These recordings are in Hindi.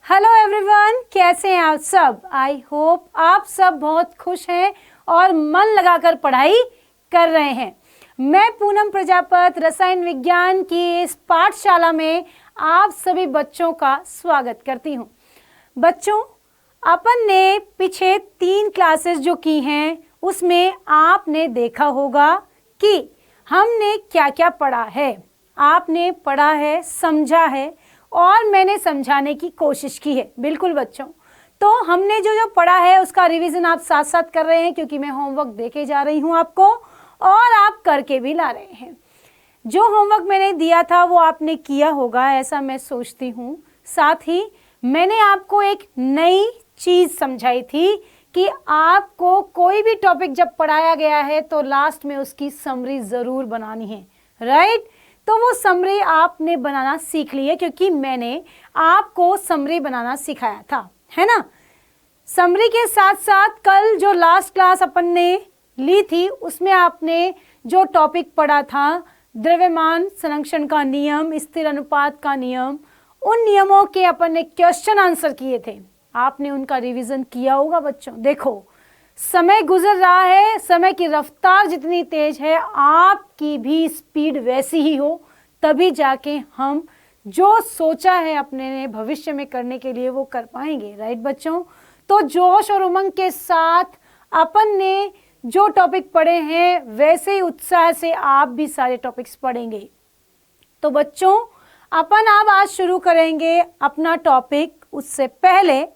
हेलो एवरीवन, कैसे हैं आप सब। आई होप आप सब बहुत खुश हैं और मन लगाकर पढ़ाई कर रहे हैं। मैं पूनम प्रजापत रसायन विज्ञान की इस पाठशाला में आप सभी बच्चों का स्वागत करती हूं। बच्चों, अपन ने पीछे 3 क्लासेस जो की हैं उसमें आपने देखा होगा कि हमने क्या क्या पढ़ा है। आपने पढ़ा है, समझा है और मैंने समझाने की कोशिश की है। बिल्कुल बच्चों, तो हमने जो पढ़ा है उसका रिवीजन आप साथ साथ कर रहे हैं, क्योंकि मैं होमवर्क देके जा रही हूं आपको और आप करके भी ला रहे हैं। जो होमवर्क मैंने दिया था वो आपने किया होगा, ऐसा मैं सोचती हूँ। साथ ही मैंने आपको एक नई चीज समझाई थी कि आपको कोई भी टॉपिक जब पढ़ाया गया है तो लास्ट में उसकी समरी जरूर बनानी है, राइट। तो वो समरी आपने बनाना सीख ली है, क्योंकि मैंने आपको समरी बनाना सिखाया था, है ना। समरी के साथ साथ कल जो लास्ट क्लास अपन ने ली थी उसमें आपने जो टॉपिक पढ़ा था, द्रव्यमान संरक्षण का नियम, स्थिर अनुपात का नियम, उन नियमों के अपन ने क्वेश्चन आंसर किए थे। आपने उनका रिवीजन किया होगा बच्चों। देखो, समय गुजर रहा है, समय की रफ्तार जितनी तेज है आपकी भी स्पीड वैसी ही हो, तभी जाके हम जो सोचा है अपने ने भविष्य में करने के लिए वो कर पाएंगे, राइट बच्चों। तो जोश और उमंग के साथ अपन ने जो टॉपिक पढ़े हैं वैसे ही उत्साह से आप भी सारे टॉपिक्स पढ़ेंगे। तो बच्चों, अपन अब आज शुरू करेंगे अपना टॉपिक। उससे पहले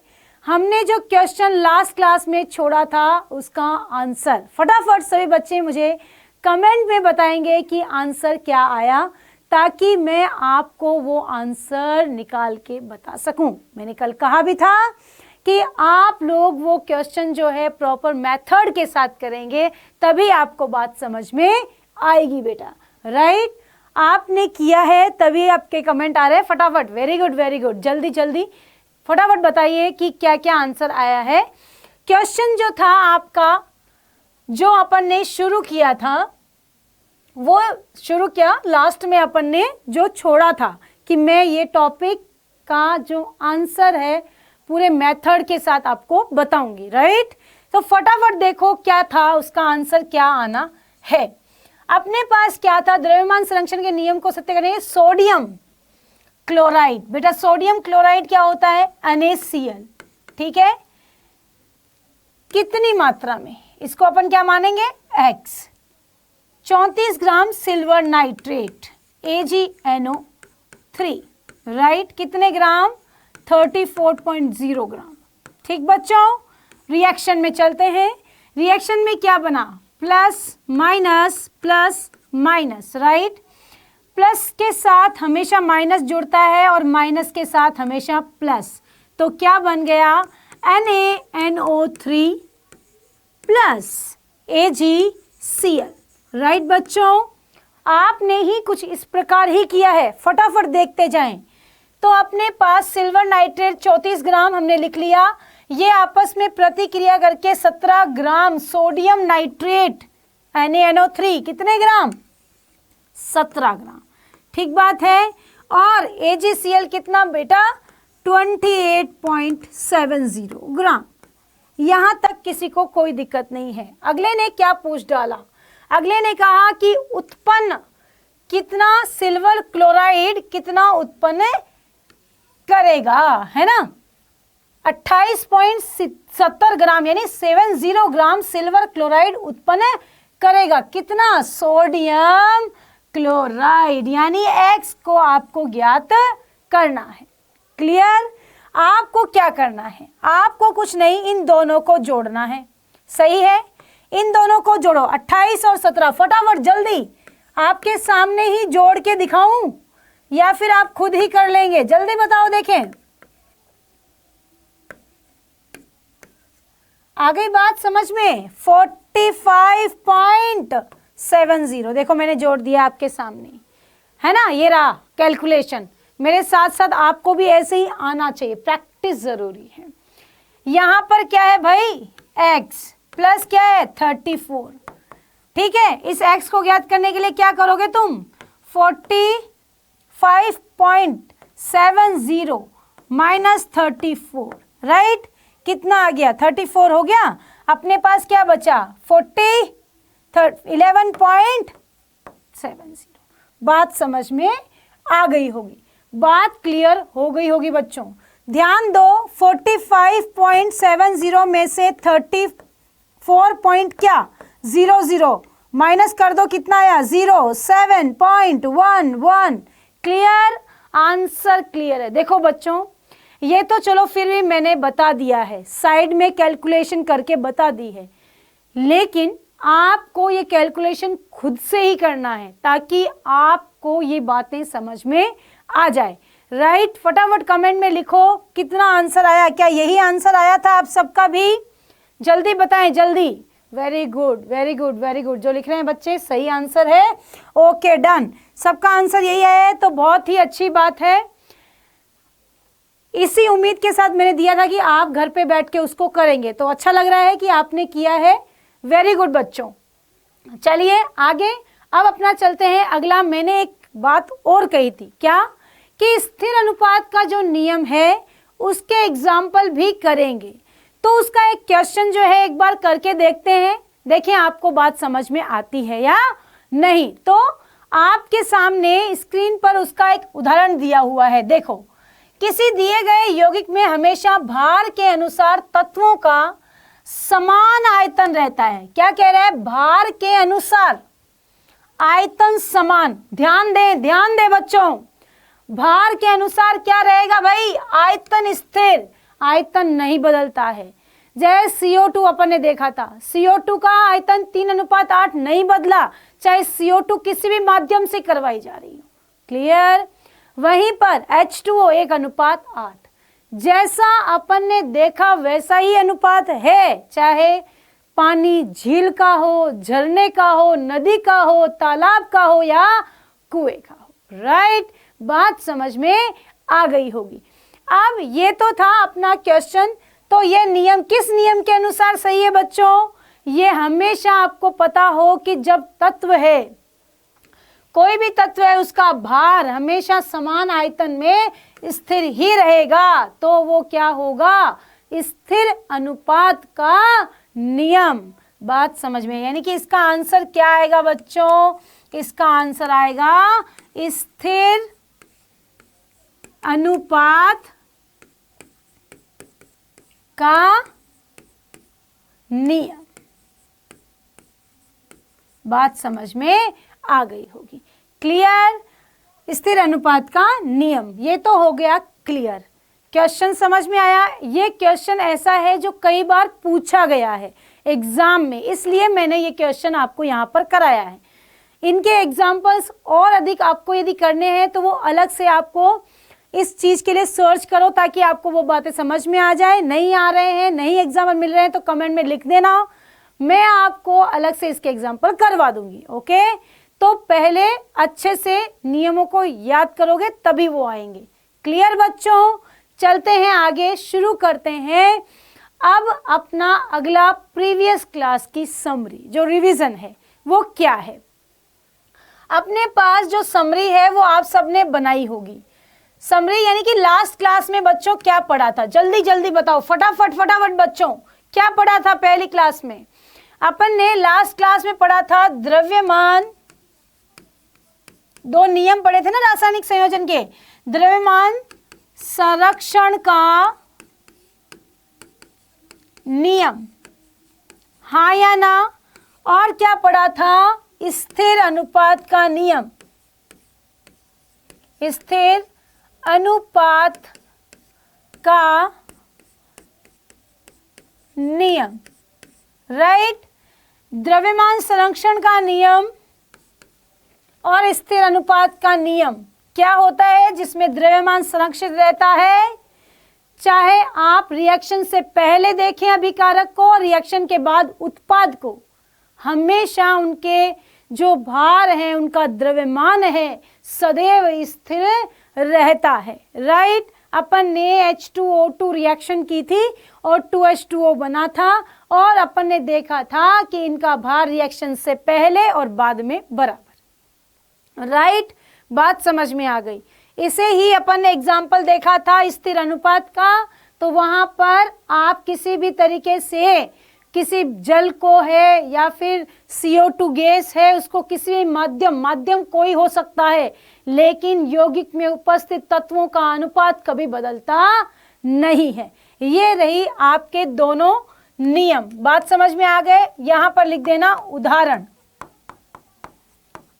हमने जो क्वेश्चन लास्ट क्लास में छोड़ा था उसका आंसर फटाफट सभी बच्चे मुझे कमेंट में बताएंगे कि आंसर क्या आया, ताकि मैं आपको वो आंसर निकाल के बता सकूं। मैंने कल कहा भी था कि आप लोग वो क्वेश्चन जो है प्रॉपर मेथड के साथ करेंगे, तभी आपको बात समझ में आएगी बेटा, राइट। आपने किया है तभी आपके कमेंट आ रहे हैं। फटाफट, वेरी गुड वेरी गुड, जल्दी जल्दी फटाफट बताइए कि क्या क्या आंसर आया है। क्वेश्चन जो था आपका, जो अपन ने शुरू किया था वो शुरू किया लास्ट में अपन ने जो छोड़ा था कि मैं ये टॉपिक का जो आंसर है पूरे मेथड के साथ आपको बताऊंगी, राइट। तो फटाफट देखो क्या था, उसका आंसर क्या आना है। अपने पास क्या था, द्रव्यमान संरक्षण के नियम को सत्य करेंगे। सोडियम क्लोराइड, बेटा सोडियम क्लोराइड क्या होता है, NaCl, ठीक है। कितनी मात्रा में, इसको अपन क्या मानेंगे, X। 34 ग्राम सिल्वर नाइट्रेट AgNO3, राइट। कितने ग्राम, 34.0 ग्राम, ठीक बच्चों। रिएक्शन में चलते हैं। रिएक्शन में क्या बना, प्लस माइनस, राइट। प्लस के साथ हमेशा माइनस जुड़ता है और माइनस के साथ हमेशा प्लस, तो क्या बन गया, NaNO3 प्लस AgCl, राइट बच्चों। आपने ही कुछ इस प्रकार ही किया है, फटाफट देखते जाएं। तो अपने पास सिल्वर नाइट्रेट 34 ग्राम हमने लिख लिया, ये आपस में प्रतिक्रिया करके 17 ग्राम सोडियम नाइट्रेट NaNO3 कितने ग्राम, 17 ग्राम, ठीक बात है। और AgCl कितना बेटा, 28.70 ग्राम। यहां तक किसी को कोई दिक्कत नहीं है। अगले ने क्या पूछ डाला, अगले ने कहा कि उत्पन्न कितना, सिल्वर क्लोराइड कितना उत्पन्न करेगा, है ना। 28.70 ग्राम यानी 70 ग्राम सिल्वर क्लोराइड उत्पन्न करेगा। कितना, सोडियम क्लोराइड, यानी X को आपको ज्ञात करना है। क्लियर। आपको क्या करना है, आपको कुछ नहीं, इन दोनों को जोड़ना है, सही है। इन दोनों को जोड़ो, 28 और 17, फटाफट जल्दी। आपके सामने ही जोड़ के दिखाऊं या फिर आप खुद ही कर लेंगे, जल्दी बताओ, देखें आ गई बात समझ में। 45.70, देखो मैंने जोड़ दिया आपके सामने, है ना। ये रहा कैलकुलेशन। मेरे साथ साथ आपको भी ऐसे ही आना चाहिए, प्रैक्टिस जरूरी है। यहां पर क्या है भाई, X प्लस क्या है, 34, ठीक है। इस X को ज्ञात करने के लिए क्या करोगे तुम, 45.70 -34, राइट। कितना आ गया? 34 हो गया। अपने पास क्या बचा? 11.70। बात समझ में आ गई होगी, बात क्लियर हो गई होगी बच्चों। ध्यान दो, 45.70 में से 34 पॉइंट क्या 00 माइनस कर दो, कितना आया? 0, 7.11। क्लियर? आंसर क्लियर है। देखो बच्चों, ये तो चलो फिर भी मैंने बता दिया है, साइड में कैलकुलेशन करके बता दी है, लेकिन आपको ये कैलकुलेशन खुद से ही करना है ताकि आपको ये बातें समझ में आ जाए, राइट। फटाफट कमेंट में लिखो कितना आंसर आया। क्या यही आंसर आया था आप सबका भी? जल्दी बताएं, जल्दी। Very good, very good, very good. जो लिख रहे हैं बच्चे सही आंसर है। Okay, done. सबका आंसर यही है तो बहुत ही अच्छी बात है। इसी उम्मीद के साथ मैंने दिया था कि आप घर पे बैठ के उसको करेंगे, तो अच्छा लग रहा है कि आपने किया है। वेरी गुड बच्चों। चलिए आगे अब अपना चलते हैं। अगला मैंने एक बात और कही थी, क्या? कि स्थिर अनुपात का जो नियम है उसके एग्जाम्पल भी करेंगे। तो उसका एक क्वेश्चन जो है एक बार करके देखते हैं, देखें आपको बात समझ में आती है या नहीं। तो आपके सामने स्क्रीन पर उसका एक उदाहरण दिया हुआ है। देखो, किसी दिए गए यौगिक में हमेशा भार के अनुसार तत्वों का समान आयतन रहता है। क्या कह रहा है? भार के अनुसार आयतन समान। ध्यान दें, ध्यान दें बच्चों, भार के अनुसार क्या रहेगा भाई? आयतन स्थिर, आयतन नहीं बदलता है। जैसे CO2 अपन ने देखा था, CO2 का आयतन 3:8 नहीं बदला, चाहे CO2 किसी भी माध्यम से करवाई जा रही हो। क्लियर? वहीं पर H2O 1:8, जैसा अपन ने देखा वैसा ही अनुपात है, चाहे पानी झील का हो, झरने का हो, नदी का हो, तालाब का हो या कुएं का हो, राइट। बात समझ में आ गई होगी। अब ये तो था अपना क्वेश्चन। तो ये नियम किस नियम के अनुसार सही है बच्चों? ये हमेशा आपको पता हो कि जब तत्व है, कोई भी तत्व है, उसका भार हमेशा समान आयतन में स्थिर ही रहेगा, तो वो क्या होगा? स्थिर अनुपात का नियम। बात समझ में? यानी कि इसका आंसर क्या आएगा बच्चों? इसका आंसर आएगा स्थिर अनुपात का नियम। बात समझ में आ गई होगी। क्लियर? स्थिर अनुपात का नियम, ये तो हो गया क्लियर। क्वेश्चन समझ में आया? ये क्वेश्चन ऐसा है जो कई बार पूछा गया है एग्जाम में, इसलिए मैंने ये क्वेश्चन आपको यहाँ पर कराया है। इनके एग्जाम्पल्स और अधिक आपको यदि करने हैं तो वो अलग से आपको इस चीज के लिए सर्च करो ताकि आपको वो बातें समझ में आ जाए। नहीं आ रहे हैं, नहीं एग्जाम्पल मिल रहे हैं तो कमेंट में लिख देना, मैं आपको अलग से इसके एग्जाम्पल करवा दूंगी। ओके, तो पहले अच्छे से नियमों को याद करोगे तभी वो आएंगे। क्लियर बच्चों? चलते हैं आगे, शुरू करते हैं अब अपना अगला प्रीवियस क्लास की समरी, जो रिवीजन है वो क्या है। अपने पास जो समरी है वो आप सबने बनाई होगी। समरी यानी कि लास्ट क्लास में बच्चों क्या पढ़ा था? जल्दी जल्दी बताओ, फटाफट फटाफट बच्चों, क्या पढ़ा था पहली क्लास में? अपन ने लास्ट क्लास में पढ़ा था द्रव्यमान, दो नियम पढ़े थे ना रासायनिक संयोजन के, द्रव्यमान संरक्षण का नियम, हाँ या ना? और क्या पढ़ा था? स्थिर अनुपात का नियम, स्थिर अनुपात का नियम, राइट। द्रव्यमान संरक्षण का नियम और स्थिर अनुपात का नियम क्या होता है? जिसमें द्रव्यमान संरक्षित रहता है, चाहे आप रिएक्शन से पहले देखें अभिकारक को और रिएक्शन के बाद उत्पाद को, हमेशा उनके जो भार हैं, उनका द्रव्यमान है, सदैव स्थिर रहता है, राइट। अपन ने H2O2 रिएक्शन की थी और 2H2O बना था और अपन ने देखा था कि इनका भार रिएक्शन से पहले और बाद में बराबर, राइट। बात समझ में आ गई। इसे ही अपन ने एग्जाम्पल देखा था स्थिर अनुपात का। तो वहां पर आप किसी भी तरीके से किसी जल को है या फिर CO2 गैस है, उसको किसी भी माध्यम कोई हो सकता है, लेकिन यौगिक में उपस्थित तत्वों का अनुपात कभी बदलता नहीं है। ये रही आपके दोनों नियम। बात समझ में आ गए? यहां पर लिख देना उदाहरण,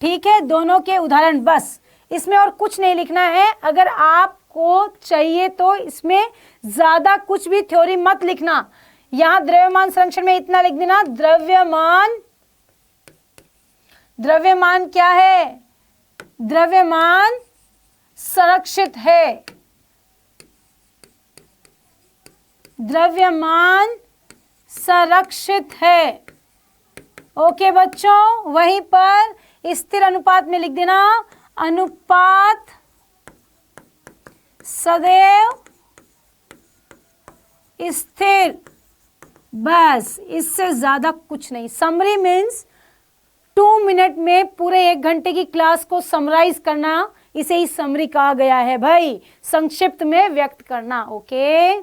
ठीक है, दोनों के उदाहरण, बस इसमें और कुछ नहीं लिखना है। अगर आपको चाहिए तो इसमें ज्यादा कुछ भी थ्योरी मत लिखना। यहां द्रव्यमान संरक्षण में इतना लिख देना, द्रव्यमान क्या है? द्रव्यमान संरक्षित है, द्रव्यमान संरक्षित है। ओके बच्चों, वहीं पर स्थिर अनुपात में लिख देना, अनुपात सदैव स्थिर, बस इससे ज्यादा कुछ नहीं। समरी मीन्स 2 मिनट में पूरे 1 घंटे की क्लास को समराइज करना, इसे ही समरी कहा गया है भाई, संक्षिप्त में व्यक्त करना। ओके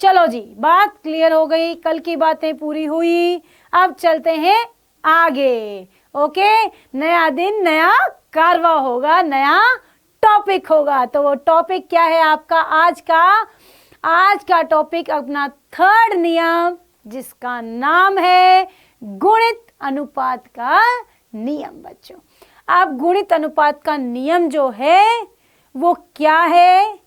चलो जी, बात क्लियर हो गई, कल की बातें पूरी हुई। अब चलते हैं आगे। ओके, नया दिन नया कारवा होगा, नया टॉपिक होगा। तो वो टॉपिक क्या है आपका आज का टॉपिक अपना 3rd नियम, जिसका नाम है गुणित अनुपात का नियम। बच्चों, अब गुणित अनुपात का नियम जो है वो क्या है,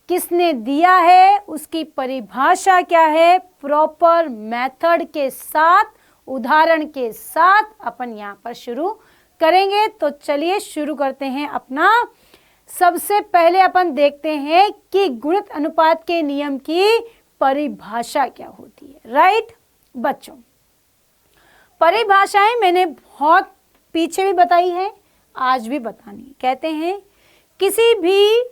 किसने दिया है, उसकी परिभाषा क्या है, प्रॉपर मेथड के साथ, उदाहरण के साथ अपन यहाँ पर शुरू करेंगे। तो चलिए शुरू करते हैं अपना। सबसे पहले अपन देखते हैं कि गुणित अनुपात के नियम की परिभाषा क्या होती है। राइट बच्चों, परिभाषाएं मैंने बहुत पीछे भी बताई है, आज भी बतानी। कहते हैं किसी भी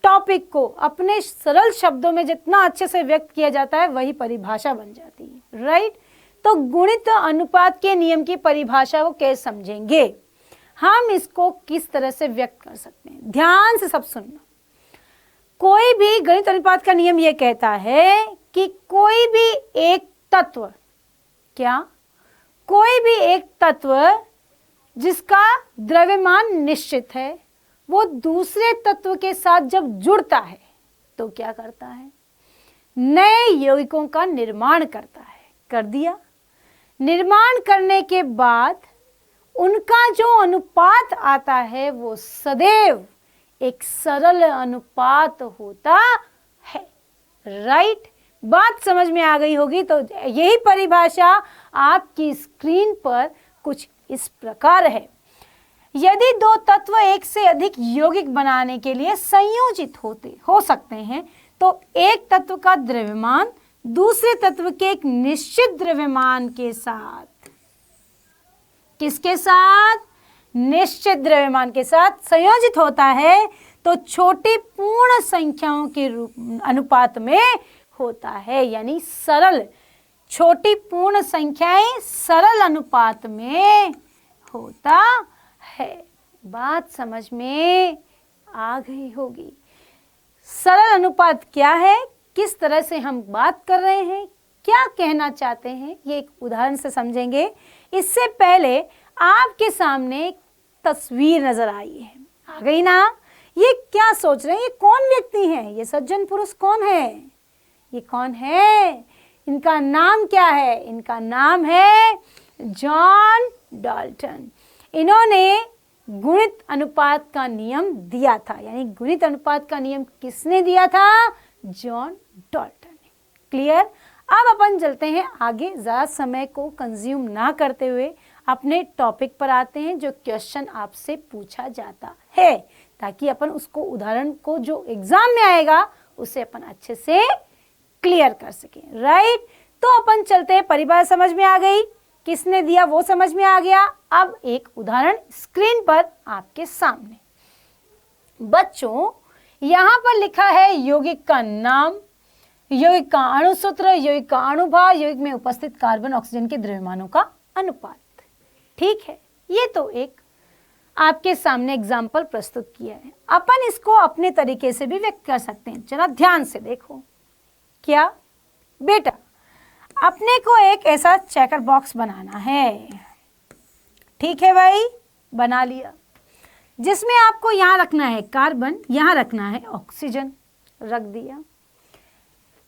टॉपिक को अपने सरल शब्दों में जितना अच्छे से व्यक्त किया जाता है वही परिभाषा बन जाती है। राइट, तो गुणित अनुपात के नियम की परिभाषा को कैसे समझेंगे, हम इसको किस तरह से व्यक्त कर सकते हैं, ध्यान से सब सुनना। कोई भी गणित अनुपात का नियम यह कहता है कि कोई भी एक तत्व, क्या, कोई भी एक तत्व जिसका द्रव्यमान निश्चित है, वो दूसरे तत्व के साथ जब जुड़ता है तो क्या करता है, नए यौगिकों का निर्माण करता है। कर दिया। निर्माण करने के बाद उनका जो अनुपात आता है वो सदैव एक सरल अनुपात होता है। राइट, बात समझ में आ गई होगी। तो यही परिभाषा आपकी स्क्रीन पर कुछ इस प्रकार है। यदि 2 तत्व एक से अधिक यौगिक बनाने के लिए संयोजित हो सकते हैं तो एक तत्व का द्रव्यमान दूसरे तत्व के एक निश्चित द्रव्यमान के साथ, किसके साथ, निश्चित द्रव्यमान के साथ संयोजित होता है तो छोटी पूर्ण संख्याओं के अनुपात में होता है। यानी सरल, छोटी पूर्ण संख्याएं सरल अनुपात में होता है। बात समझ में आ गई होगी। सरल अनुपात क्या है, किस तरह से हम बात कर रहे हैं, क्या कहना चाहते हैं, ये एक उदाहरण से समझेंगे। इससे पहले आपके सामने एक तस्वीर नजर आई है, आ गई ना? ये क्या सोच रहे हैं, ये कौन व्यक्ति है, ये सज्जन पुरुष कौन है, ये कौन है, इनका नाम क्या है? इनका नाम है जॉन डाल्टन। इन्होंने गुणित अनुपात का नियम दिया था। यानी गुणित अनुपात का नियम किसने दिया था? जॉन डाल्टन ने। क्लियर? अब अपन चलते हैं आगे, ज़्यादा समय को कंज्यूम ना करते हुए अपने टॉपिक पर आते हैं जो क्वेश्चन आपसे पूछा जाता है, ताकि अपन उसको, उदाहरण को जो एग्जाम में आएगा उसे अपन अच्छे से क्लियर कर सकें। राइट, तो अपन चलते हैं, परिभाषा समझ में आ गई, किसने दिया वो समझ में आ गया। अब एक उदाहरण स्क्रीन पर आपके सामने। बच्चों, यहां पर लिखा है यौगिक का नाम, यौगिक का अणुसूत्र, यौगिक का अणुभार, यौगिक में उपस्थित कार्बन ऑक्सीजन के द्रव्यमानों का अनुपात। ठीक है, ये तो एक आपके सामने एग्जाम्पल प्रस्तुत किया है। अपन इसको अपने तरीके से भी व्यक्त कर सकते हैं। जरा ध्यान से देखो। क्या बेटा, अपने को एक ऐसा चेकर बॉक्स बनाना है। ठीक है भाई, बना लिया, जिसमें आपको यहाँ रखना है कार्बन, यहाँ रखना है ऑक्सीजन। रख दिया।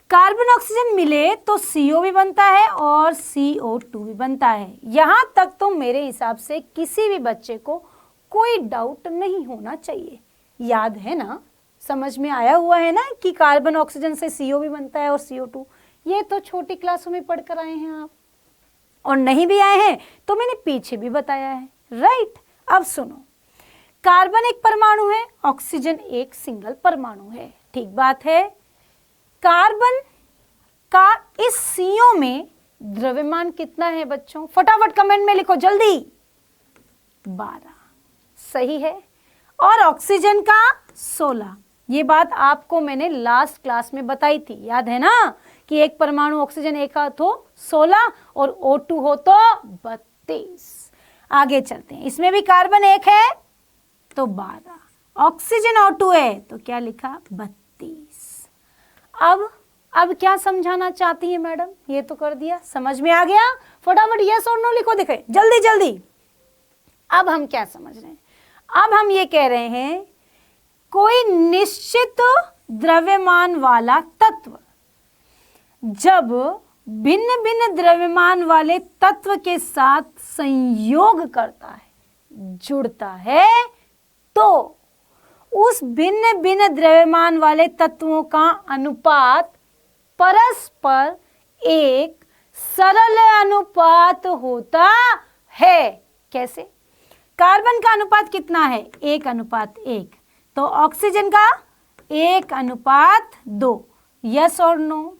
कार्बन ऑक्सीजन मिले तो CO भी बनता है और CO2 भी बनता है। यहाँ तक तो मेरे हिसाब से किसी भी बच्चे को कोई डाउट नहीं होना चाहिए। याद है ना, समझ में आया हुआ है ना कि कार्बन ऑक्सीजन से CO भी बनता है और CO2। ये तो छोटी क्लासों में पढ़कर आए हैं आप, और नहीं भी आए हैं तो मैंने पीछे भी बताया है। राइट, अब सुनो, कार्बन एक परमाणु है, ऑक्सीजन एक सिंगल परमाणु है। ठीक बात है। कार्बन का इस CO में द्रव्यमान कितना है बच्चों? फटाफट कमेंट में लिखो जल्दी। 12 सही है। और ऑक्सीजन का 16। ये बात आपको मैंने लास्ट क्लास में बताई थी, याद है ना, कि एक परमाणु ऑक्सीजन एक हो 16 और O2 हो तो 32। आगे चलते हैं। इसमें भी कार्बन एक है तो 12, ऑक्सीजन O2 है तो क्या लिखा? 32। अब क्या समझाना चाहती है मैडम? ये तो कर दिया, समझ में आ गया। फटाफट यस और नो लिखो, दिखे जल्दी जल्दी। अब हम क्या समझ रहे हैं? अब हम ये कह रहे हैं कोई निश्चित द्रव्यमान वाला तत्व जब भिन्न भिन्न द्रव्यमान वाले तत्व के साथ संयोग करता है, जुड़ता है, तो उस भिन्न भिन्न द्रव्यमान वाले तत्वों का अनुपात परस्पर एक सरल अनुपात होता है। कैसे? कार्बन का अनुपात कितना है? 1:1। तो ऑक्सीजन का 1:2। यस और नो?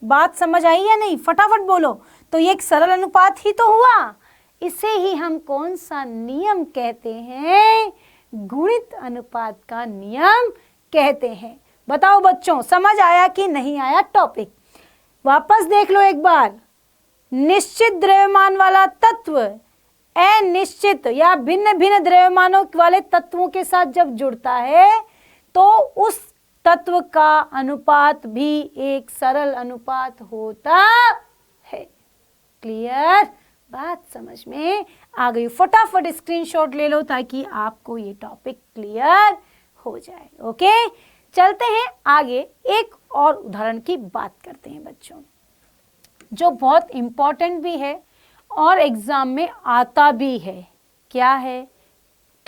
बात समझ आई या नहीं? फटाफट बोलो। तो ये एक सरल अनुपात ही तो हुआ। इसे ही हम कौन सा नियम कहते हैं? गुणित अनुपात का नियम कहते हैं। बताओ बच्चों, समझ आया कि नहीं आया टॉपिक? वापस देख लो एक बार। निश्चित द्रव्यमान वाला तत्व अनिश्चित या भिन्न भिन्न द्रव्यमानों वाले तत्वों के साथ जब जुड़ता है तो उस तत्व का अनुपात भी एक सरल अनुपात होता है। क्लियर? बात समझ में आ गई? फटाफट स्क्रीनशॉट ले लो ताकि आपको ये टॉपिक क्लियर हो जाए। ओके, चलते हैं आगे। एक और उदाहरण की बात करते हैं बच्चों, जो बहुत इंपॉर्टेंट भी है और एग्जाम में आता भी है। क्या है,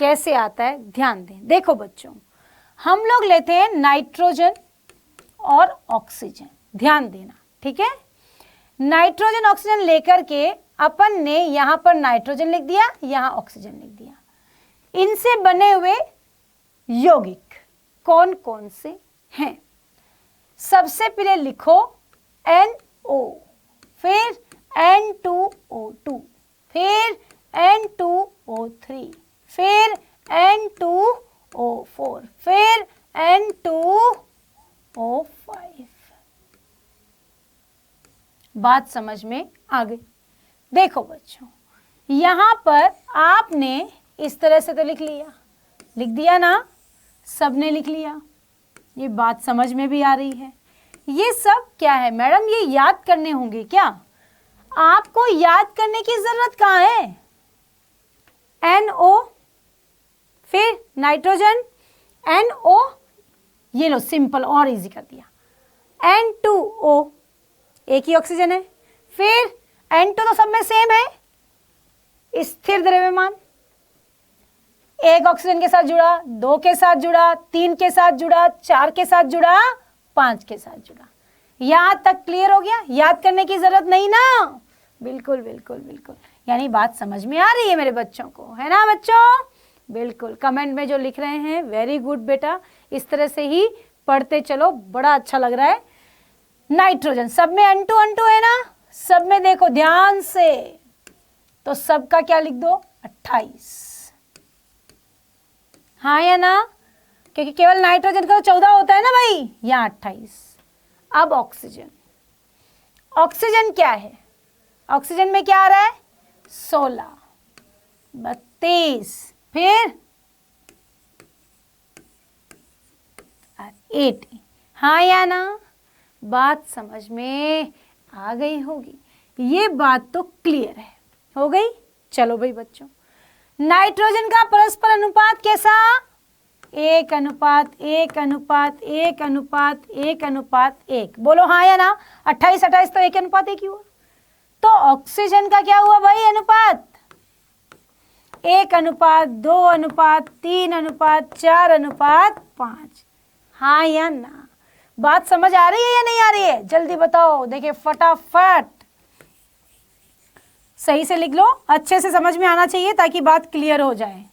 कैसे आता है, ध्यान दें। देखो बच्चों, हम लोग लेते हैं नाइट्रोजन और ऑक्सीजन। ध्यान देना, ठीक है। नाइट्रोजन ऑक्सीजन लेकर के अपन ने यहां पर नाइट्रोजन लिख दिया, यहां ऑक्सीजन लिख दिया। इनसे बने हुए यौगिक कौन कौन से हैं? सबसे पहले लिखो NO, फिर N2O2, फिर N2O3, फिर N2O4, फिर N2O5। बात समझ में आ गई? देखो बच्चों, यहां पर आपने इस तरह से तो लिख दिया ना, सबने लिख लिया। ये बात समझ में भी आ रही है? ये सब क्या है मैडम? ये याद करने होंगे क्या? आपको याद करने की जरूरत कहाँ है? NO, फिर नाइट्रोजन, NO, ये लो सिंपल और इजी कर दिया। N2O, एक ही ऑक्सीजन है। फिर N2 तो सब में सेम है, स्थिर द्रव्यमान। एक ऑक्सीजन के साथ जुड़ा, 2 के साथ जुड़ा, 3 के साथ जुड़ा, 4 के साथ जुड़ा, 5 के साथ जुड़ा। यहां तक क्लियर हो गया? याद करने की जरूरत नहीं ना? बिल्कुल बिल्कुल बिल्कुल। यानी बात समझ में आ रही है मेरे बच्चों को, है ना बच्चों? बिल्कुल। कमेंट में जो लिख रहे हैं, वेरी गुड बेटा। इस तरह से ही पढ़ते चलो, बड़ा अच्छा लग रहा है। नाइट्रोजन सब में N2 है ना? सब में देखो ध्यान से, तो सबका क्या लिख दो? 28। हाँ या ना? क्योंकि केवल नाइट्रोजन का 14 होता है ना भाई, यहाँ 28। अब ऑक्सीजन, ऑक्सीजन क्या है? ऑक्सीजन में क्या आ रहा है? 16, 32, फिर 80। हाँ या ना? बात समझ में आ गई होगी। ये बात तो क्लियर है, हो गई। चलो भाई बच्चों, नाइट्रोजन का परस्पर अनुपात कैसा? 1:1:1:1:1:1। बोलो हाँ या ना? 28:28 तो 1:1 ही हुआ। तो ऑक्सीजन का क्या हुआ भाई अनुपात? 1:2:3:4:5। हाँ या ना? बात समझ आ रही है या नहीं आ रही है? जल्दी बताओ, देखिए फटाफट सही से लिख लो, अच्छे से समझ में आना चाहिए ताकि बात क्लियर हो जाए।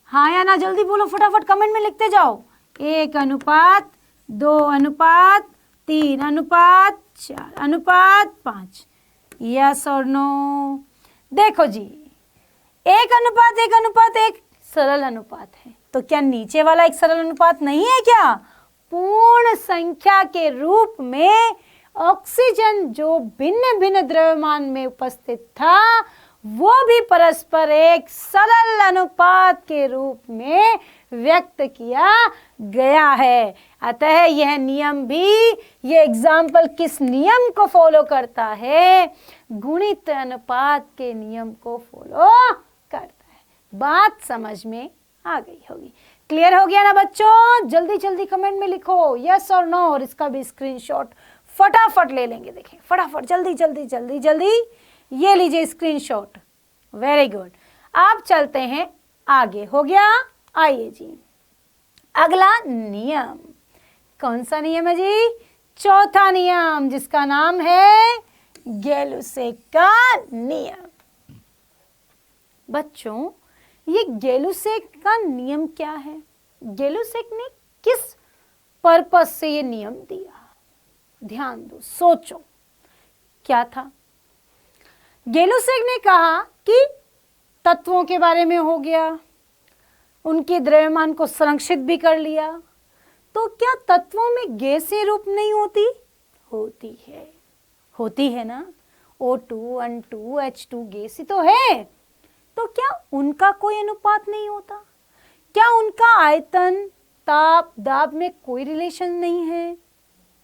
हाँ या ना? जल्दी बोलो, फटाफट कमेंट में लिखते जाओ। 1:2:3:4:5। यस और नो? देखो जी, 1:1:1 सरल अनुपात है, तो क्या नीचे वाला एक सरल अनुपात नहीं है क्या? पूर्ण संख्या के रूप में ऑक्सीजन जो भिन्न भिन्न द्रव्यमान में उपस्थित था वो भी परस्पर एक सरल अनुपात के रूप में व्यक्त किया गया है। अतः यह नियम भी, ये एग्जाम्पल किस नियम को फॉलो करता है? गुणित अनुपात के नियम को फॉलो करता है। बात समझ में आ गई होगी। क्लियर हो गया ना बच्चों? जल्दी जल्दी कमेंट में लिखो यस और नो, और इसका भी स्क्रीनशॉट फटाफट ले लेंगे। देखिए फटाफट, जल्दी जल्दी जल्दी जल्दी, ये लीजिए स्क्रीनशॉट। Very good. अब चलते हैं आगे। हो गया? आइए जी, अगला नियम कौन सा नियम है जी? चौथा नियम, जिसका नाम है गै-लुसेक का नियम। बच्चों, ये गै-लुसेक का नियम क्या है? गै-लुसेक ने किस पर्पस से ये नियम दिया? ध्यान दो, सोचो क्या था। गै-लुसेक ने कहा कि तत्वों के बारे में हो गया, उनके द्रव्यमान को संरक्षित भी कर लिया, तो क्या तत्वों में गैसीय रूप नहीं होती? होती है ना। O2, N2, H2 गैस ही तो है। तो क्या उनका कोई अनुपात नहीं होता? क्या उनका आयतन, ताप, दाब में कोई रिलेशन नहीं है?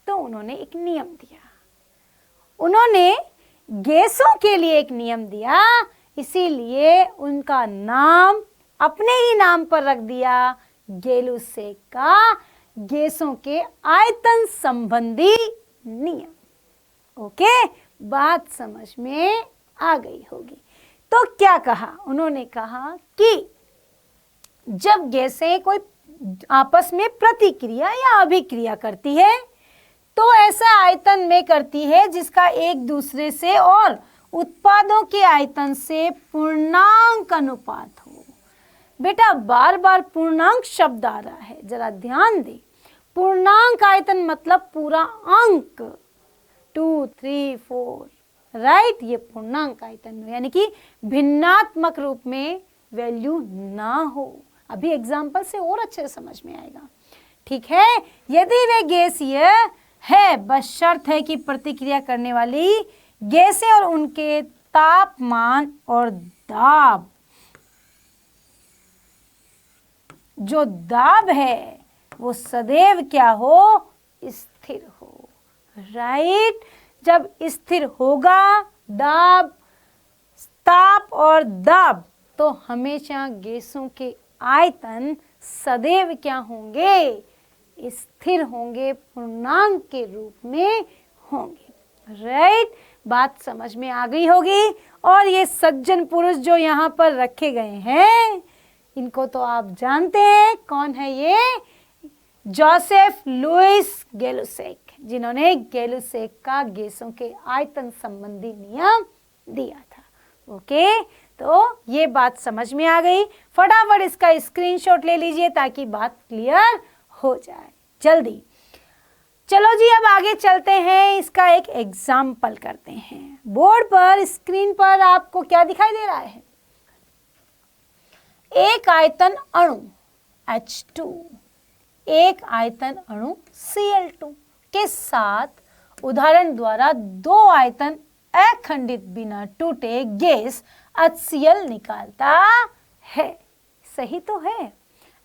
तो उन्होंने एक नियम दिया। उन्होंने गैसों के लिए एक नियम दिया, इसीलिए उनका नाम अपने ही नाम पर रख दिया, गै-लुसेक का गैसों के आयतन संबंधी नियम। ओके, बात समझ में आ गई होगी। तो क्या कहा उन्होंने? कहा कि जब गैसें कोई आपस में प्रतिक्रिया या अभिक्रिया करती है तो ऐसा आयतन में करती है जिसका एक दूसरे से और उत्पादों के आयतन से पूर्णांक अनुपात हो। बेटा बार बार पूर्णांक शब्द आ रहा है, जरा ध्यान दे। पूर्णांक आयतन मतलब पूरा अंक, 2, 3, 4, राइट। ये पूर्णांक आयतन यानी कि भिन्नात्मक रूप में वैल्यू ना हो। अभी एग्जाम्पल से और अच्छे से समझ में आएगा, ठीक है। यदि वे गैसीय है, बस शर्त है कि प्रतिक्रिया करने वाली गैसें और उनके तापमान और दाब, जो दाब है वो सदैव क्या हो? स्थिर हो, राइट। जब स्थिर होगा दाब, ताप और दाब, तो हमेशा गैसों के आयतन सदैव क्या होंगे? स्थिर होंगे, पूर्णांक के रूप में होंगे, राइट। बात समझ में आ गई होगी। और ये सज्जन पुरुष जो यहाँ पर रखे गए हैं, इनको तो आप जानते हैं, कौन है ये? जोसेफ लुइस गै-लुसेक, जिन्होंने गै-लुसेक का गैसों के आयतन संबंधी नियम दिया था। ओके, तो ये बात समझ में आ गई। फटाफट इसका स्क्रीनशॉट ले लीजिए ताकि बात क्लियर हो जाए जल्दी। चलो जी, अब आगे चलते हैं, इसका एक एग्जाम्पल करते हैं। बोर्ड पर, स्क्रीन पर आपको क्या दिखाई दे रहा है? एक आयतन अणु H2, एक आयतन अणु Cl2 के साथ उदाहरण द्वारा दो आयतन अखंडित बिना टूटे गैस HCl निकालता है। सही तो है,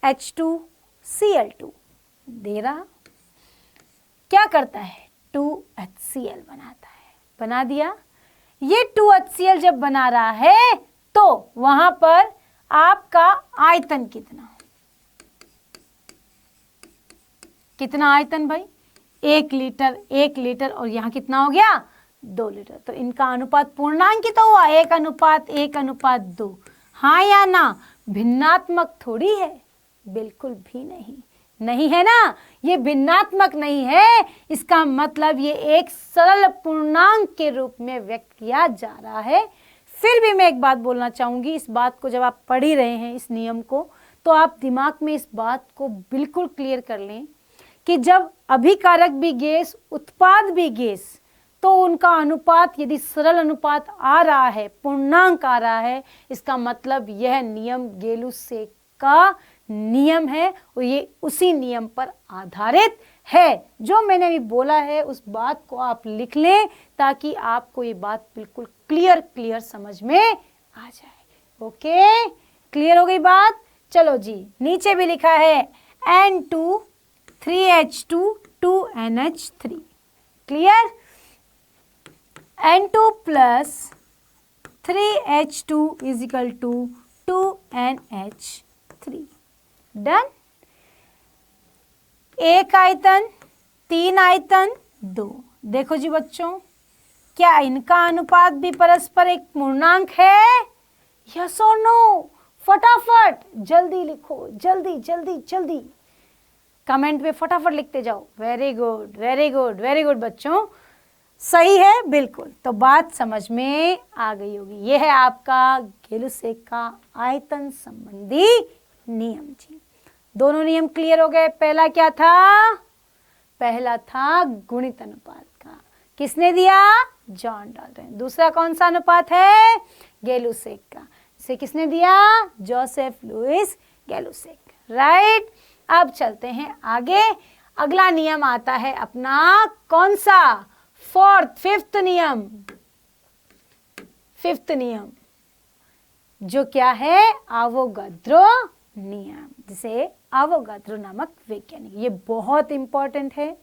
H2Cl2 दे रहा, क्या करता है, 2HCl बनाता है। बना दिया। ये 2HCl जब बना रहा है तो वहां पर आपका आयतन कितना आयतन भाई, 1 लीटर और यहाँ कितना हो गया, 2 लीटर। तो इनका अनुपात पूर्णांक ही तो हुआ, 1:1:2। हाँ या ना, भिन्नात्मक थोड़ी है, बिल्कुल भी नहीं, नहीं है ना, ये भिन्नात्मक नहीं है। इसका मतलब ये एक सरल पूर्णांक के रूप में व्यक्त किया जा रहा है। फिर भी मैं एक बात बोलना चाहूंगी, इस बात को जब आप पढ़ ही रहे हैं इस नियम को, तो आप दिमाग में इस बात को बिल्कुल क्लियर कर लें कि जब अभिकारक भी गैस, उत्पाद भी गैस, तो उनका अनुपात यदि सरल अनुपात आ रहा है, पूर्णांक आ रहा है, इसका मतलब यह नियम गेलुसेक का नियम है और ये उसी नियम पर आधारित है। जो मैंने अभी बोला है उस बात को आप लिख लें ताकि आपको ये बात बिल्कुल क्लियर समझ में आ जाए। ओके, क्लियर हो गई बात। चलो जी, नीचे भी लिखा है N2 3H2 2NH3। Clear, N2 plus 3H2 is equal to 2NH3। Done. एक आयतन, 3 आयतन, 2। देखो जी बच्चों, क्या इनका अनुपात भी परस्पर एक पूर्णांक है? यस और नो? फटाफट जल्दी लिखो, जल्दी कमेंट में फटाफट लिखते जाओ। वेरी गुड बच्चों, सही है बिल्कुल। तो बात समझ में आ गई होगी। यह है आपका गेलुसेक का आयतन संबंधी नियम जी। दोनों नियम क्लियर हो गए। पहला क्या था? पहला था गुणित अनुपात का, किसने दिया? John Dalton. दूसरा कौन सा अनुपात है? गेलुसेक का, इसे किसने दिया? Joseph Louis Gay Lussac. राइट। अब चलते हैं आगे। अगला नियम आता है अपना कौन सा? फिफ्थ नियम, जो क्या है? आवोगाद्रो नियम, जिसे आवोगाद्रो नामक वैज्ञानिक, ये बहुत इंपॉर्टेंट है।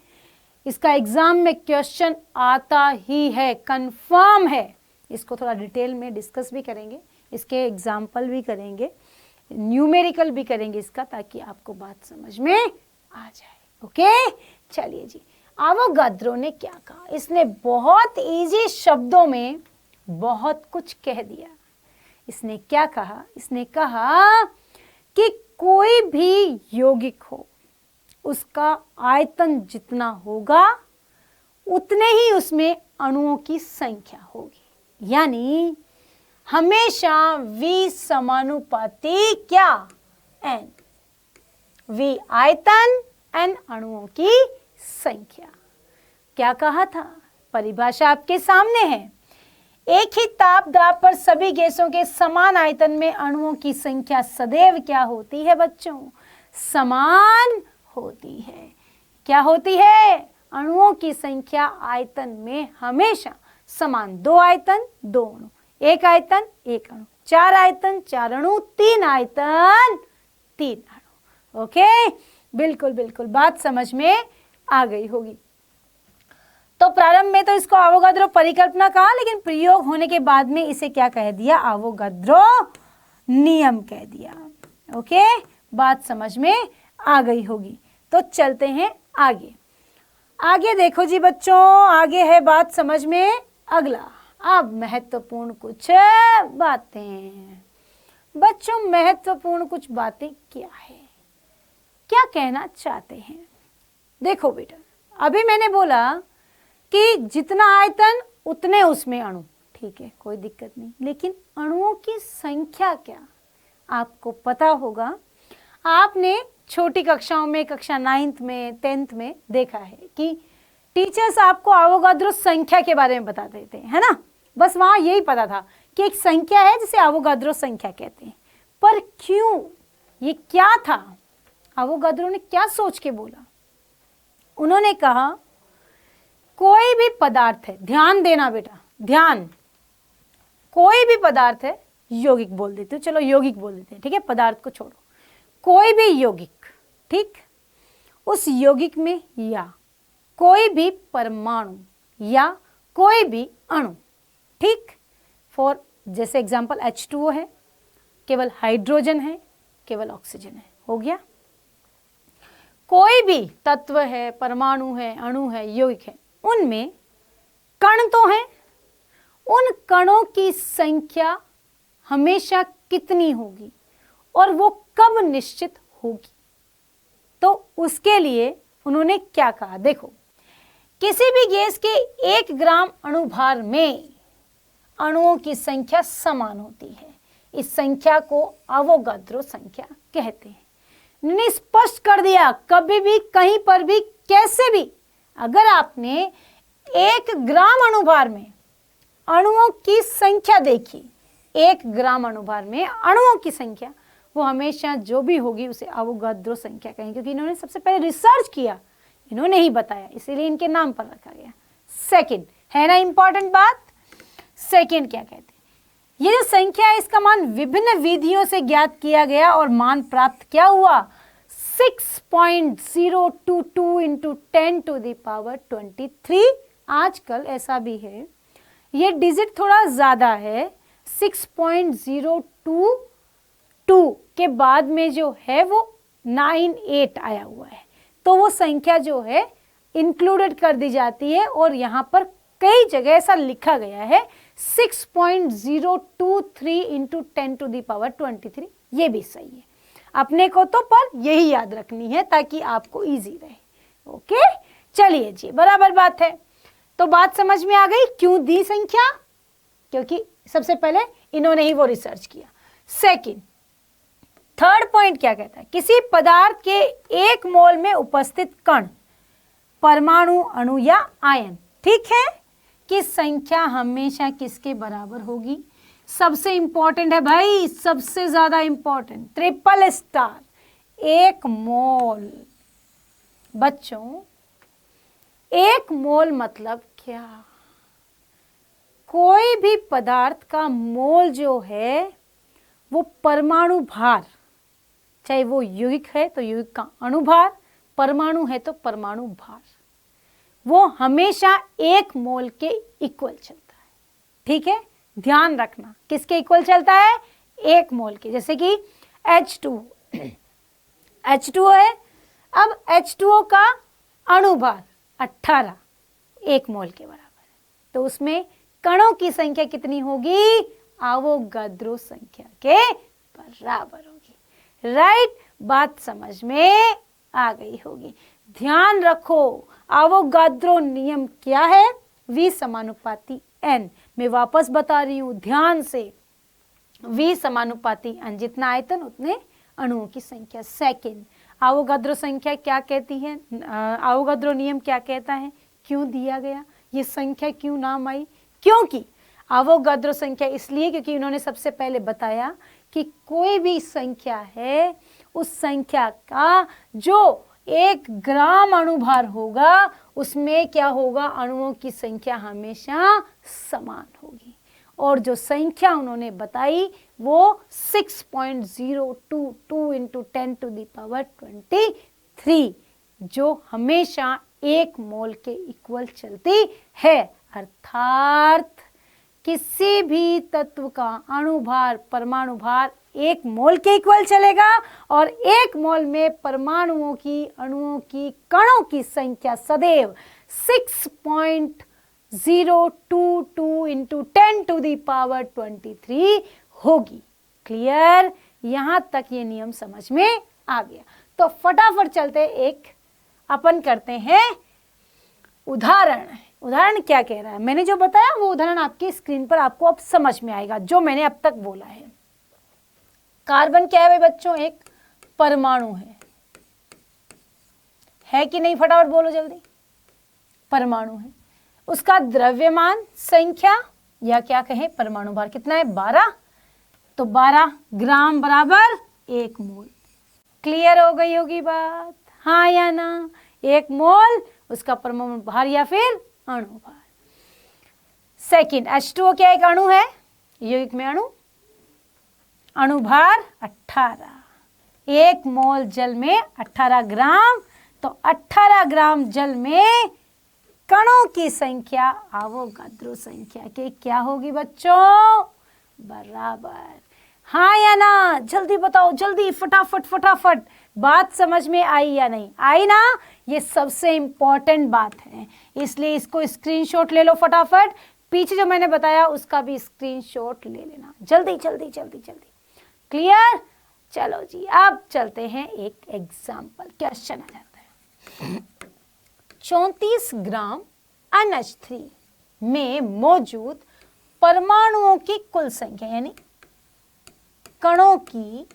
इसका एग्जाम में क्वेश्चन आता ही है, कंफर्म है। इसको थोड़ा डिटेल में डिस्कस भी करेंगे, इसके एग्जाम्पल भी करेंगे, न्यूमेरिकल भी करेंगे इसका, ताकि आपको बात समझ में आ जाए। ओके, चलिए जी। आवोगाद्रो ने क्या कहा? इसने बहुत इजी शब्दों में बहुत कुछ कह दिया। इसने क्या कहा? इसने कहा कि कोई भी यौगिक हो, उसका आयतन जितना होगा उतने ही उसमें अणुओं की संख्या होगी। यानी हमेशा V समानुपाती क्या? N। V आयतन, N अणुओं की संख्या। क्या कहा था? परिभाषा आपके सामने है। एक ही ताप दाब पर सभी गैसों के समान आयतन में अणुओं की संख्या सदैव क्या होती है बच्चों? समान होती है। क्या होती है? अणुओं की संख्या आयतन में हमेशा समान। 2 आयतन 2 अणु, 1 आयतन 1 अणु, 4 आयतन 4 अणु, 3 आयतन 3 अणु। ओके, बिल्कुल बात समझ में आ गई होगी। तो प्रारंभ में तो इसको आवोगाद्रो परिकल्पना कहा, लेकिन प्रयोग होने के बाद में इसे क्या कह दिया? आवोगाद्रो नियम कह दिया। ओके, बात समझ में आ गई होगी। तो चलते हैं आगे। आगे देखो जी बच्चों, आगे है बात समझ में अगला। अब महत्वपूर्ण कुछ बातें। बच्चों, महत्वपूर्ण कुछ बातें क्या है? क्या कहना चाहते हैं? देखो बेटा, अभी मैंने बोला कि जितना आयतन उतने उसमें अणु, ठीक है, कोई दिक्कत नहीं, लेकिन अणुओं की संख्या क्या? आपको पता होगा, आपने छोटी कक्षाओं में, कक्षा 9th में 10th में देखा है कि टीचर्स आपको आवोगाद्रो संख्या के बारे में बता देते हैं, है ना? बस वहां यही पता था कि एक संख्या है जिसे आवोगाद्रो संख्या कहते हैं। पर क्यों? ये क्या था? आवोगाद्रो ने क्या सोच के बोला? उन्होंने कहा कोई भी पदार्थ है, ध्यान देना बेटा, ध्यान, कोई भी पदार्थ है, यौगिक बोल देते हो, चलो यौगिक बोल देते हैं, ठीक है, पदार्थ को छोड़ो, कोई भी यौगिक, ठीक, उस यौगिक में या कोई भी परमाणु या कोई भी अणु, ठीक। फॉर जैसे एग्जाम्पल H2O है, केवल हाइड्रोजन है, केवल ऑक्सीजन है, हो गया। कोई भी तत्व है, परमाणु है, अणु है, यौगिक है, उनमें कण तो है, उन कणों की संख्या हमेशा कितनी होगी और वो कब निश्चित होगी। तो उसके लिए उन्होंने क्या कहा, देखो, किसी भी गैस के 1 ग्राम अणुभार में अणुओं की संख्या समान होती है। इस संख्या को अवोगाद्रो संख्या कहते हैं। उन्होंने स्पष्ट कर दिया, कभी भी कहीं पर भी कैसे भी अगर आपने 1 ग्राम अणुभार में अणुओं की संख्या देखी, 1 ग्राम अणुभार में अणुओं की संख्या, वो हमेशा जो भी होगी उसे अवोगाद्रो संख्या कहेंगे, क्योंकि इन्होंने सबसे पहले रिसर्च किया, इन्होंने ही बताया, इसीलिए इनके नाम पर रखा गया। सेकंड है ना इंपॉर्टेंट बात। सेकंड क्या कहते हैं, ये जो संख्या है इसका मान विभिन्न विधियों से ज्ञात किया गया और मान प्राप्त क्या हुआ, 6.022 इंटू 10⁻23। आजकल ऐसा भी है, ये डिजिट थोड़ा ज्यादा है, 6.022 के बाद में जो है वो 98 आया हुआ है, तो वो संख्या जो है इंक्लूडेड कर दी जाती है और यहाँ पर कई जगह ऐसा लिखा गया है 6.023 इंटू 10⁻23। ये भी सही है, अपने को तो पर यही याद रखनी है ताकि आपको इजी रहे। ओके, चलिए जी, बराबर बात है। तो बात समझ में आ गई क्यों दी संख्या, क्योंकि सबसे पहले इन्होंने ही वो रिसर्च किया। सेकंड, थर्ड पॉइंट क्या कहता है, किसी पदार्थ के 1 मोल में उपस्थित कण, परमाणु, अणु या आयन, ठीक है, की संख्या हमेशा किसके बराबर होगी। सबसे इंपॉर्टेंट है भाई, सबसे ज्यादा इंपॉर्टेंट, ट्रिपल स्टार, 1 मोल। बच्चों 1 मोल मतलब क्या, कोई भी पदार्थ का मोल जो है वो परमाणु भार, चाहे वो यौगिक है तो यौगिक का अणुभार, परमाणु है तो परमाणु भार, वो हमेशा 1 मोल के इक्वल चलता है। ठीक है, ध्यान रखना किसके इक्वल चलता है, 1 मोल के। जैसे कि H2O है, अब H2O का अणुभार 18 1 मोल के बराबर है, तो उसमें कणों की संख्या कितनी होगी, अवोगाद्रो संख्या के बराबर होगी। राइट, बात समझ में आ गई होगी। ध्यान रखो अवोगाद्रो नियम क्या है, V समानुपाती N। मैं वापस बता रही हूं ध्यान से, V समानुपाती N, जितना आयतन उतने अणुओं की संख्या। सेकंड, अवोगाद्रो संख्या क्या कहती है, अवोगाद्रो नियम क्या कहता है, क्यों दिया गया, ये संख्या क्यों नाम आई, क्योंकि अवोगाद्रो संख्या इसलिए क्योंकि उन्होंने सबसे पहले बताया कि कोई भी संख्या है उस संख्या का जो 1 ग्राम अणुभार होगा उसमें क्या होगा, अणुओं की संख्या हमेशा समान होगी। और जो संख्या उन्होंने बताई वो 6.022 इंटू 10⁻23, जो हमेशा 1 मोल के इक्वल चलती है। अर्थात किसी भी तत्व का अणुभार, परमाणु भार 1 मोल के इक्वल चलेगा और 1 मोल में परमाणुओं की, अणुओं की, कणों की संख्या सदैव 6.022 इंटू 10⁻23 होगी। क्लियर, यहां तक ये नियम समझ में आ गया। तो फटाफट चलते एक अपन करते हैं उदाहरण। उदाहरण क्या कह रहा है, मैंने जो बताया वो उदाहरण आपकी स्क्रीन पर आपको अब समझ में आएगा जो मैंने अब तक बोला है। कार्बन क्या है भाई बच्चों, एक परमाणु है कि नहीं, फटाफट बोलो जल्दी, परमाणु है। उसका द्रव्यमान संख्या या क्या कहें परमाणु भार कितना है, 12, तो 12 ग्राम बराबर 1 मोल। क्लियर हो गई होगी बात, हाँ या ना, 1 मोल उसका परमाणु भार या फिर अणु भार। सेकंड, H2O क्या एक अणु है, यौगिक में अणु, अणुभार 18, 1 मोल जल में 18 ग्राम, तो 18 ग्राम जल में कणों की संख्या अवोगाद्रो संख्या के क्या होगी बच्चों? बराबर। हाँ या ना? जल्दी बताओ, जल्दी, फटाफट फटाफट। बात समझ में आई या नहीं आई ना? ये सबसे इंपॉर्टेंट बात है, इसलिए इसको स्क्रीनशॉट ले लो फटाफट। पीछे जो मैंने बताया उसका भी स्क्रीनशॉट ले लेना, जल्दी जल्दी जल्दी जल्दी। क्लियर? चलो जी, अब चलते हैं एक एग्जाम्पल क्वेश्चन आ जाता है। 34 ग्राम NH3 में मौजूद परमाणुओं की कुल संख्या, यानी कणों की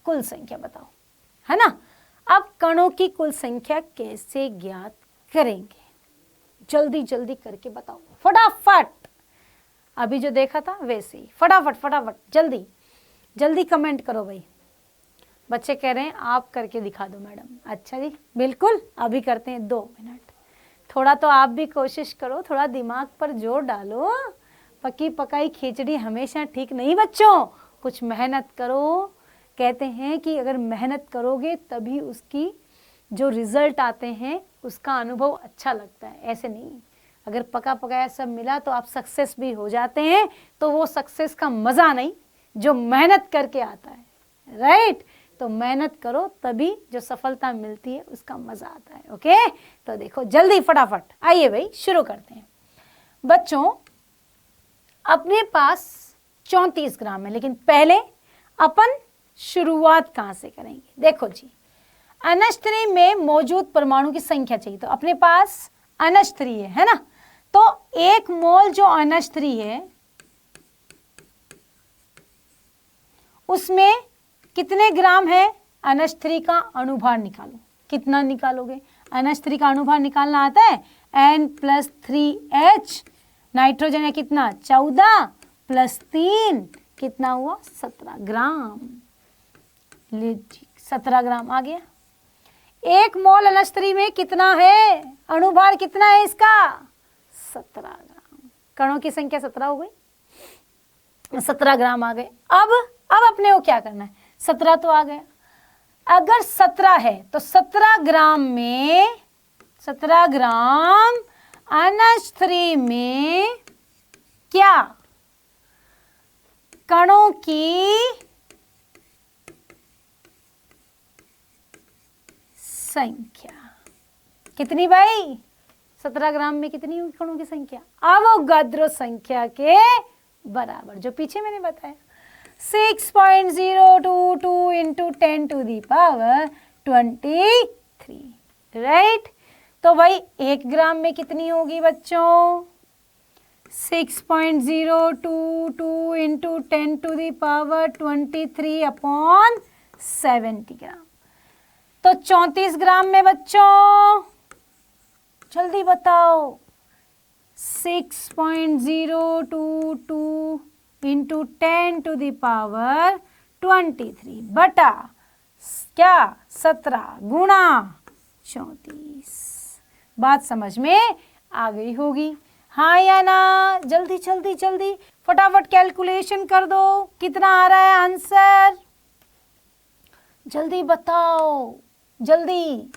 कुल संख्या बताओ, है ना? अब कणों की कुल संख्या कैसे ज्ञात करेंगे? जल्दी जल्दी करके बताओ फटाफट। अभी जो देखा था वैसे ही फटाफट फटाफट, जल्दी जल्दी कमेंट करो भाई। बच्चे कह रहे हैं आप करके दिखा दो मैडम। अच्छा जी, बिल्कुल, अभी करते हैं 2 मिनट। थोड़ा तो आप भी कोशिश करो, थोड़ा दिमाग पर जोर डालो। पकी पकाई खिचड़ी हमेशा ठीक नहीं बच्चों, कुछ मेहनत करो। कहते हैं कि अगर मेहनत करोगे तभी उसकी जो रिजल्ट आते हैं उसका अनुभव अच्छा लगता है, ऐसे नहीं। अगर पका पकाया सब मिला तो आप सक्सेस भी हो जाते हैं, तो वो सक्सेस का मज़ा नहीं जो मेहनत करके आता है। राइट? तो मेहनत करो तभी जो सफलता मिलती है उसका मज़ा आता है। ओके, तो देखो जल्दी फटाफट, आइए भाई शुरू करते हैं। बच्चों, अपने पास 34 ग्राम है, लेकिन पहले अपन शुरुआत कहाँ से करेंगे? देखो जी, NH3 में मौजूद परमाणु की संख्या चाहिए, तो अपने पास NH3 है ना? तो 1 मोल जो NH3 है उसमें कितने ग्राम है? NH3 का अणुभार निकालो। कितना निकालोगे? NH3 का अणुभार निकालना आता है? N+3H, नाइट्रोजन है कितना? 14 + 3 कितना हुआ? 17 ग्राम। लीजिए 17 ग्राम आ गया। 1 मोल NH3 में कितना है? अणुभार कितना है इसका? 17 ग्राम। कणों की संख्या 17 हो गई, 17 ग्राम आ गए। अब अपने को क्या करना है? 17 तो आ गया। अगर 17 है तो 17 ग्राम में 17 ग्राम NH3 में क्या? कणों की संख्या कितनी भाई? 17 ग्राम में कितनी होगी कणों की संख्या? अवोगाद्रो संख्या के बराबर, जो पीछे मैंने बताया 6.022 इंटू 10⁻23। राइट? तो भाई 1 ग्राम में कितनी होगी बच्चों? 6.022 इंटू 10⁻23/70 ग्राम। तो 34 ग्राम में बच्चों जल्दी बताओ, 6.022 इंटू 10⁻23 बटा क्या? 17 गुणा 34। बात समझ में आ गई होगी, हाँ या ना? जल्दी जल्दी जल्दी फटाफट कैलकुलेशन कर दो, कितना आ रहा है आंसर? जल्दी बताओ, जल्दी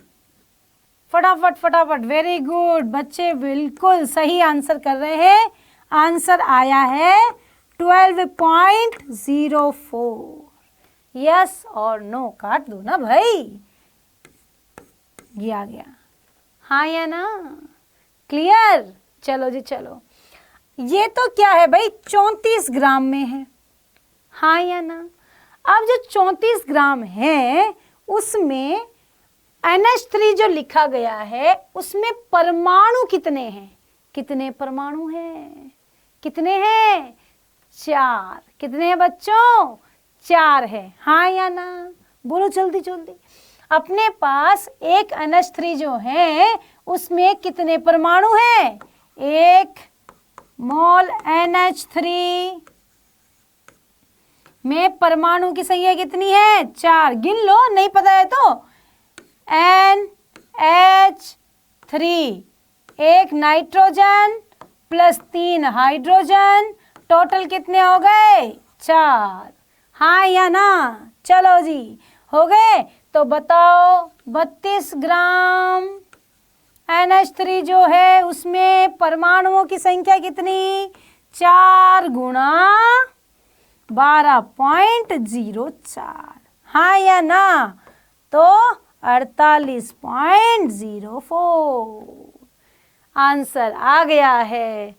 फटाफट फटाफट। वेरी गुड बच्चे, बिल्कुल सही आंसर कर रहे हैं। आंसर आया है 12.04। यस और नो काट दो ना भाई, ये आ गया, हाँ या ना? क्लियर? चलो जी चलो, ये तो क्या है भाई? 34 ग्राम में है, हाँ या ना? अब जो 34 ग्राम है उसमें NH3 जो लिखा गया है उसमें परमाणु कितने हैं? कितने परमाणु हैं? कितने हैं? 4। कितने हैं बच्चों? 4 है, हाँ या ना? बोलो जल्दी जल्दी। अपने पास एक NH3 जो है उसमें कितने परमाणु हैं? 1 मोल NH3 में परमाणु की संख्या कितनी है? 4। गिन लो, नहीं पता है तो। NH3, 1 nitrogen plus 3 hydrogen, total कितने हो गए? 4, हाँ या ना? चलो जी, हो गए। तो बताओ 32 ग्राम NH3 जो है उसमें परमाणुओं की संख्या कितनी? 4 गुणा 12.04, हाँ या ना? तो 48.04 आंसर आ गया है।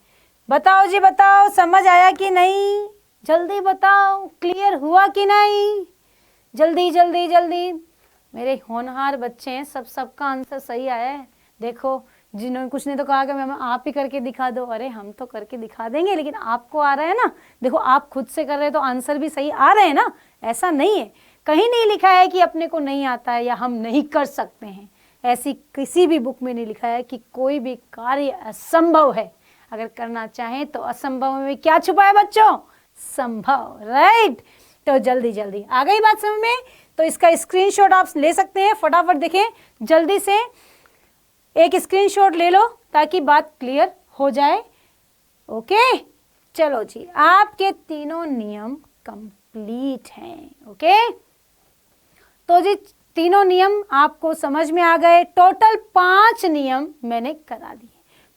बताओ जी, बताओ, समझ आया कि नहीं? जल्दी बताओ, क्लियर हुआ कि नहीं? जल्दी जल्दी जल्दी। मेरे होनहार बच्चे हैं, सबका आंसर सही आया है। देखो, जिन्होंने कुछ ने तो कहा कि मैम आप ही करके दिखा दो। अरे हम तो करके दिखा देंगे, लेकिन आपको आ रहा है ना। देखो, आप खुद से कर रहे हैं तो आंसर भी सही आ रहे हैं ना। ऐसा नहीं है, कहीं नहीं लिखा है कि अपने को नहीं आता है या हम नहीं कर सकते हैं। ऐसी किसी भी बुक में नहीं लिखा है कि कोई भी कार्य असंभव है। अगर करना चाहें तो असंभव में क्या छुपा है बच्चों? संभव, राइट। तो जल्दी जल्दी आ गई बात समझ में? तो इसका स्क्रीनशॉट आप ले सकते हैं। फटाफट देखें, जल्दी से एक स्क्रीनशॉट ले लो ताकि बात क्लियर हो जाए। ओके, चलो जी, आपके तीनों नियम कंप्लीट हैं। ओके, तो जी तीनों नियम आपको समझ में आ गए। टोटल 5 नियम मैंने करा दिए,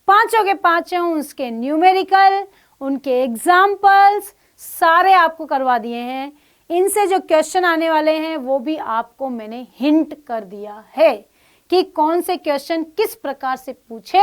पांचों के पांचों उसके न्यूमेरिकल, उनके एग्जाम्पल्स सारे आपको करवा दिए हैं। इनसे जो क्वेश्चन आने वाले हैं वो भी आपको मैंने हिंट कर दिया है कि कौन से क्वेश्चन किस प्रकार से पूछे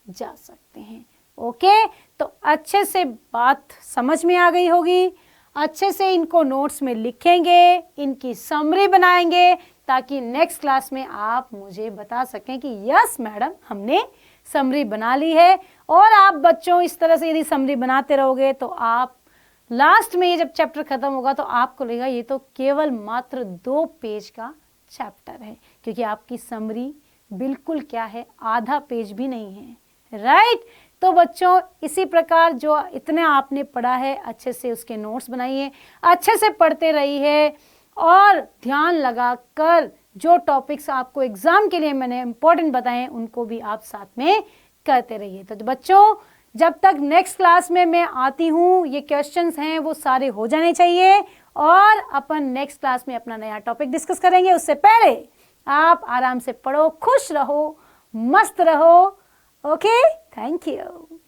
जा सकते हैं। ओके, तो अच्छे से बात समझ में आ गई होगी। अच्छे से इनको नोट्स में लिखेंगे, इनकी समरी बनाएंगे ताकि नेक्स्ट क्लास में आप मुझे बता सकें कि यस मैडम हमने समरी बना ली है। और आप बच्चों इस तरह से यदि समरी बनाते रहोगे तो आप लास्ट में ये जब चैप्टर खत्म होगा तो आपको लगेगा ये तो केवल मात्र 2 पेज का चैप्टर है, क्योंकि आपकी समरी बिल्कुल क्या है, आधा पेज भी नहीं है, राइट। तो बच्चों इसी प्रकार जो इतने आपने पढ़ा है अच्छे से उसके नोट्स बनाइए, अच्छे से पढ़ते रहिए और ध्यान लगाकर जो टॉपिक्स आपको एग्जाम के लिए मैंने इंपॉर्टेंट बताए उनको भी आप साथ में करते रहिए। तो बच्चों जब तक नेक्स्ट क्लास में मैं आती हूँ ये क्वेश्चंस हैं वो सारे हो जाने चाहिए और अपन नेक्स्ट क्लास में अपना नया टॉपिक डिस्कस करेंगे। उससे पहले आप आराम से पढ़ो, खुश रहो, मस्त रहो। Okay, thank you.